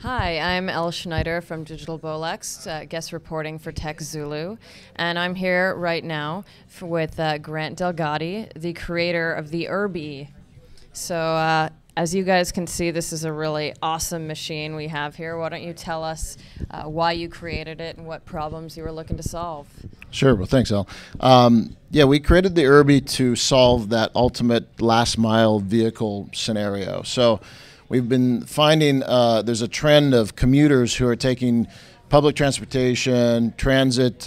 Hi, I'm Elle Schneider from Digital Bolex, guest reporting for Tech Zulu, and I'm here right now with Grant Delgatty, the creator of the URB-E. So as you guys can see, this is a really awesome machine we have here. Why don't you tell us why you created it and what problems you were looking to solve? Sure. Well, thanks, Elle. Yeah, we created the URB-E to solve that ultimate last mile vehicle scenario. So we've been finding there's a trend of commuters who are taking public transportation, transit,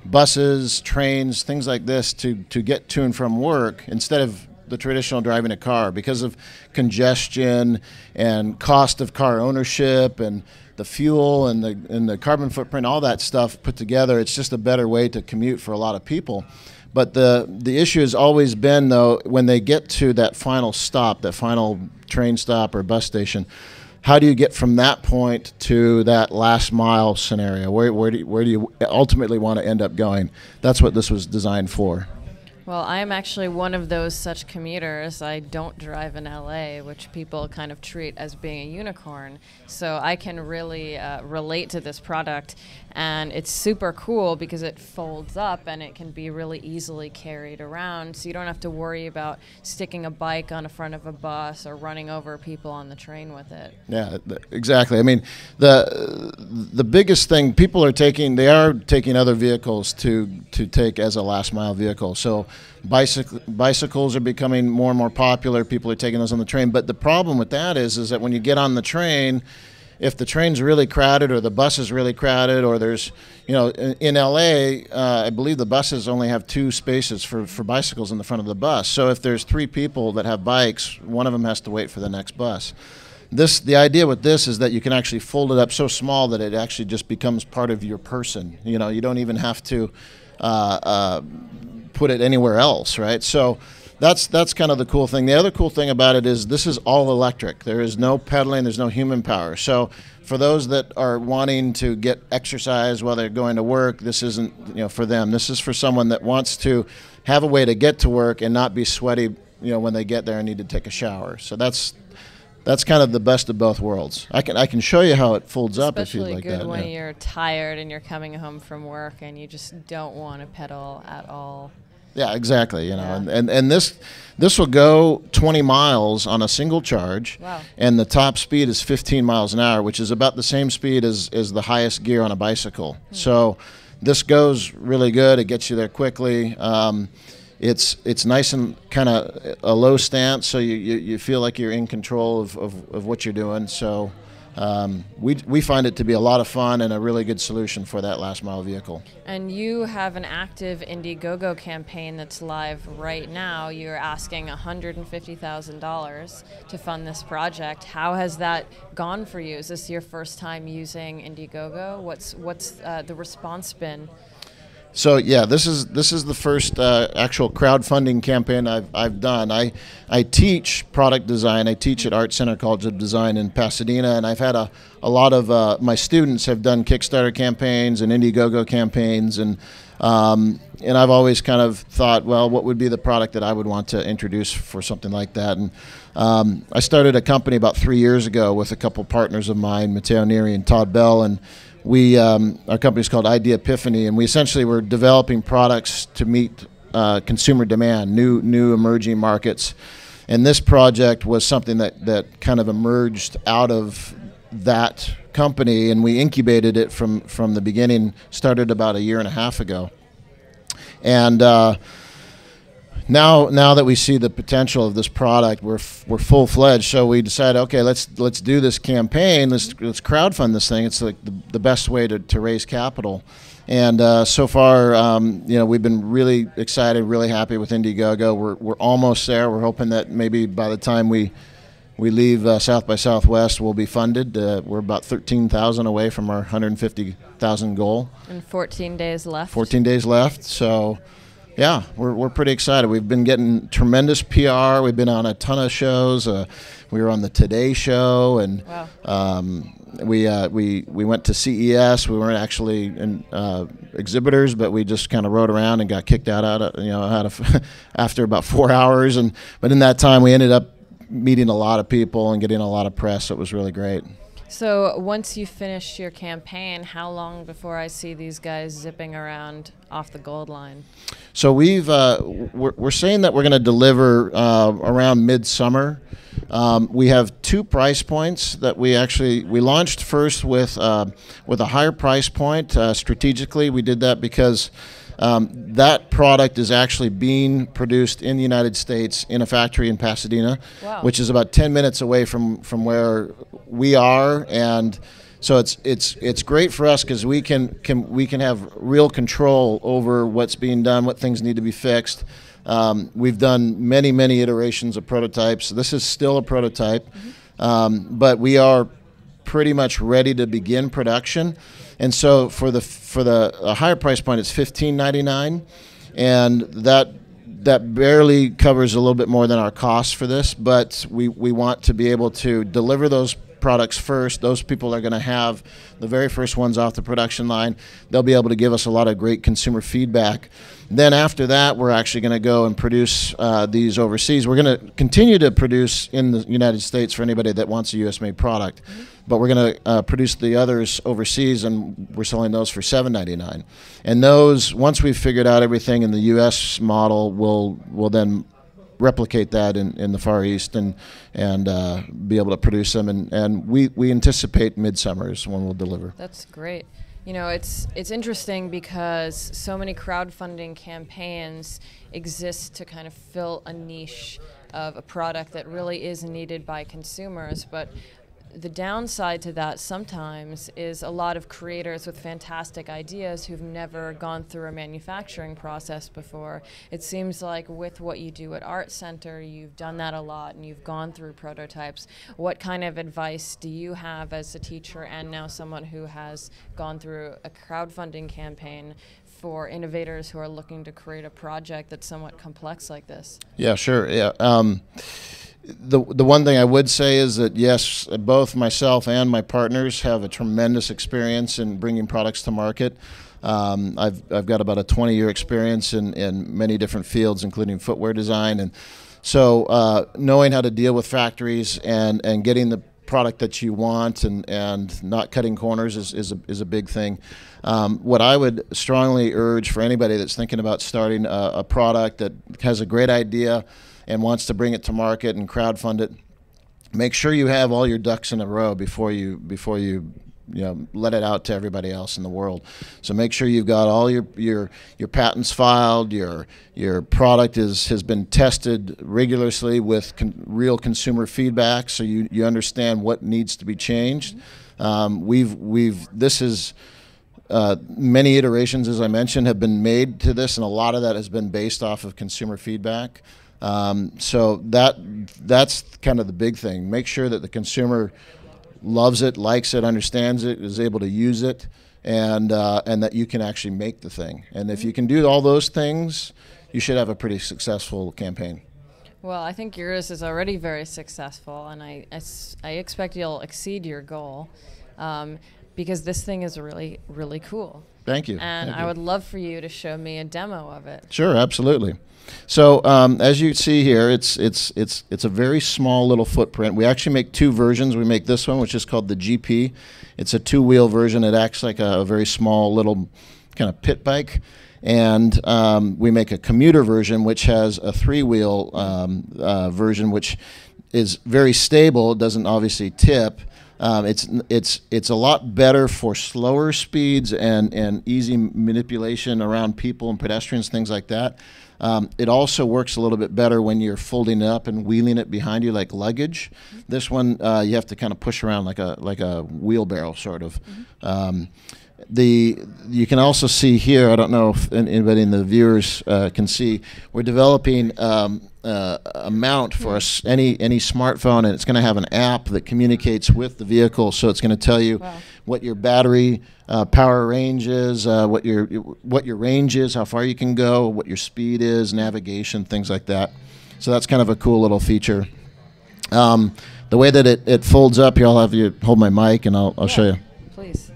buses, trains, things like this to get to and from work instead of the traditional driving a car because of congestion and cost of car ownership and the fuel and the carbon footprint, all that stuff put together. It's just a better way to commute for a lot of people. But the issue has always been, though, when they get to that final stop, that final train stop or bus station, how do you get from that point to that last mile scenario? Where do you ultimately want to end up going? That's what this was designed for. Well, I am actually one of those such commuters. I don't drive in LA, which people kind of treat as being a unicorn. So I can really relate to this product. And it's super cool because it folds up and it can be really easily carried around. So you don't have to worry about sticking a bike on the front of a bus or running over people on the train with it. Yeah, exactly. I mean, the biggest thing people are taking, they are taking other vehicles to take as a last mile vehicle. So bicycles are becoming more and more popular. People are taking those on the train. But the problem with that is that when you get on the train, if the train's really crowded or the bus is really crowded or there's, in LA, I believe the buses only have 2 spaces for bicycles in the front of the bus. So if there's 3 people that have bikes, one of them has to wait for the next bus. The idea with this is that you can actually fold it up so small that it actually just becomes part of your person. You don't even have to put it anywhere else, right? So that's kind of the cool thing. The other cool thing about it is this is all electric. There is no pedaling, there's no human power. So for those that are wanting to get exercise while they're going to work, this isn't for them. This is for someone that wants to have a way to get to work and not be sweaty when they get there and need to take a shower. So that's kind of the best of both worlds. I can show you how it folds up if you'd like that. Especially good when you're tired and you're coming home from work and you just don't want to pedal at all. Yeah, exactly. And this will go 20 miles on a single charge. Wow. And the top speed is 15 miles an hour, which is about the same speed as the highest gear on a bicycle. So this goes really good. It gets you there quickly. It's nice and kind of a low stance, so you feel like you're in control of what you're doing. So we find it to be a lot of fun and a really good solution for that last mile vehicle. And you have an active Indiegogo campaign that's live right now. You're asking $150,000 to fund this project. How has that gone for you? Is this your first time using Indiegogo? What's the response been? So yeah, this is the first actual crowdfunding campaign I've done. I teach product design. I teach at Art Center College of Design in Pasadena, and I've had a lot of my students have done Kickstarter campaigns and Indiegogo campaigns, and I've always kind of thought, well, what would be the product that I would want to introduce for something like that? And I started a company about 3 years ago with a couple partners of mine, Matteo Neri and Todd Bell, and our company is called Idea Epiphany, and we essentially were developing products to meet consumer demand, new emerging markets. And this project was something that kind of emerged out of that company, and we incubated it from the beginning, started about 1.5 years ago. And now that we see the potential of this product, we're full-fledged. So we decided, okay, let's do this campaign. Let's crowdfund this thing. It's like the best way to raise capital. And so far, we've been really excited, really happy with Indiegogo. We're almost there. We're hoping that maybe by the time we leave South by Southwest, we'll be funded. We're about 13,000 away from our 150,000 goal. And 14 days left. 14 days left. So. Yeah, we're pretty excited. We've been getting tremendous PR. We've been on a ton of shows. We were on the Today Show, and wow. We went to CES. We weren't actually exhibitors, but we just kind of rode around and got kicked out after about 4 hours. But in that time, we ended up meeting a lot of people and getting a lot of press. So it was really great. So once you finish your campaign, how long before I see these guys zipping around off the gold line? So we're saying that we're going to deliver around midsummer. We have 2 price points that we launched first with a higher price point strategically. We did that because that product is actually being produced in the United States in a factory in Pasadena, Wow. which is about 10 minutes away from where we are, and so it's great for us because we can have real control over what's being done, what things need to be fixed. We've done many iterations of prototypes. This is still a prototype, but we are pretty much ready to begin production. And so for the higher price point, it's $15.99, and that barely covers a little bit more than our costs for this. But we want to be able to deliver those products first. Those people are going to have the very first ones off the production line. They'll be able to give us a lot of great consumer feedback. Then after that, we're actually going to go and produce these overseas. We're going to continue to produce in the United States for anybody that wants a U.S.-made product, but we're going to produce the others overseas, and we're selling those for $7.99. And those, once we've figured out everything in the U.S. model, we'll then replicate that in the Far East and be able to produce them. And we anticipate midsummer is when we'll deliver. That's great. You know, it's interesting because so many crowdfunding campaigns exist to kind of fill a niche of a product that really is needed by consumers, but the downside to that sometimes is a lot of creators with fantastic ideas who've never gone through a manufacturing process before. It seems like with what you do at Art Center, you've done that a lot and you've gone through prototypes. What kind of advice do you have as a teacher and now someone who has gone through a crowdfunding campaign for innovators who are looking to create a project that's somewhat complex like this? Yeah, sure. Yeah. The one thing I would say is that, yes, both myself and my partners have a tremendous experience in bringing products to market. I've got about a 20-year experience in many different fields, including footwear design. And so knowing how to deal with factories and getting the product that you want and not cutting corners is a big thing. What I would strongly urge for anybody that's thinking about starting a product that has a great idea and wants to bring it to market and crowdfund it, make sure you have all your ducks in a row before you let it out to everybody else in the world. So make sure you've got all your patents filed, your product has been tested rigorously with real consumer feedback, so you understand what needs to be changed. Many iterations, as I mentioned, have been made to this, and a lot of that has been based off of consumer feedback. So that's kind of the big thing. Make sure that the consumer loves it, likes it, understands it, is able to use it, and that you can actually make the thing. And if you can do all those things, you should have a pretty successful campaign. Well, I think yours is already very successful, and I expect you'll exceed your goal because this thing is really, really cool. Thank you. And Thank I you. would love for you to show me a demo of it. Sure, absolutely. So as you see here, it's a very small little footprint. We actually make 2 versions. We make this one, which is called the GP. It's a 2-wheel version. It acts like a very small little kind of pit bike. And we make a commuter version, which has a 3-wheel version, which is very stable. It doesn't obviously tip. It's a lot better for slower speeds and easy manipulation around people and pedestrians, things like that. It also works a little bit better when you're folding it up and wheeling it behind you like luggage. This one you have to kind of push around like a wheelbarrow sort of. You can also see here, I don't know if anybody in the viewers can see, we're developing a mount for any smartphone, and it's going to have an app that communicates with the vehicle, so it's going to tell you what your battery power range is, what your range is, how far you can go, what your speed is, navigation, things like that. So that's kind of a cool little feature. The way that it folds up here, I'll have you hold my mic and I'll show you. Please.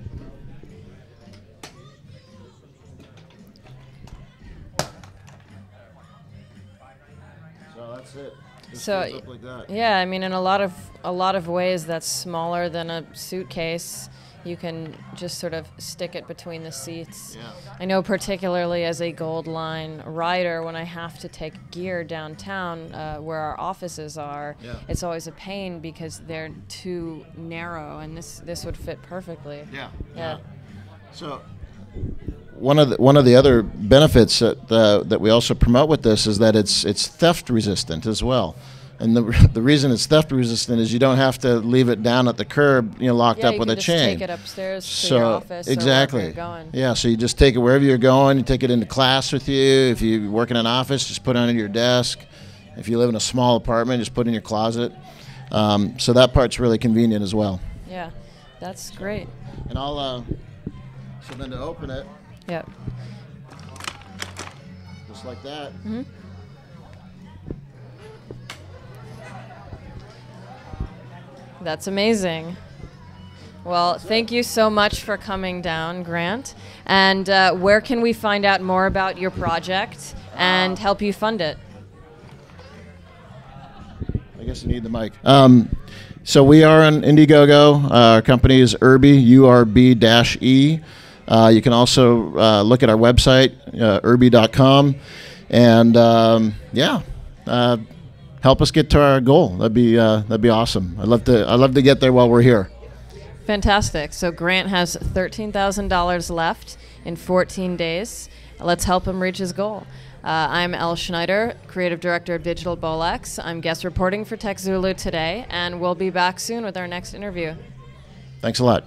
So Folds up like that. yeah, I mean, in a lot of ways, that's smaller than a suitcase. You can just sort of stick it between the seats. Yeah. I know, particularly as a Gold Line rider, when I have to take gear downtown where our offices are, Yeah. it's always a pain because they're too narrow, and this would fit perfectly. Yeah. Yeah. So one of the other benefits that we also promote with this is that it's theft resistant as well. And the reason it's theft resistant is you don't have to leave it down at the curb, locked up with a chain. Yeah, you can just take it upstairs to your office exactly. or wherever you're going. Yeah, so you just take it wherever you're going. You take it into class with you. If you work in an office, just put it under your desk. If you live in a small apartment, just put it in your closet. So that part's really convenient as well. Yeah, that's great. And I'll so then to open it, Yep. just like that. Mm-hmm. That's amazing. Well, thank you so much for coming down, Grant. And where can we find out more about your project and help you fund it? I guess you need the mic. So we are on Indiegogo. Our company is URB, URB-E. You can also look at our website, URB.com, and help us get to our goal. That'd be awesome. I'd love to get there while we're here. Fantastic. So Grant has $13,000 left in 14 days. Let's help him reach his goal. I'm Elle Schneider, Creative Director of Digital Bolex. I'm guest reporting for TechZulu today, and we'll be back soon with our next interview. Thanks a lot.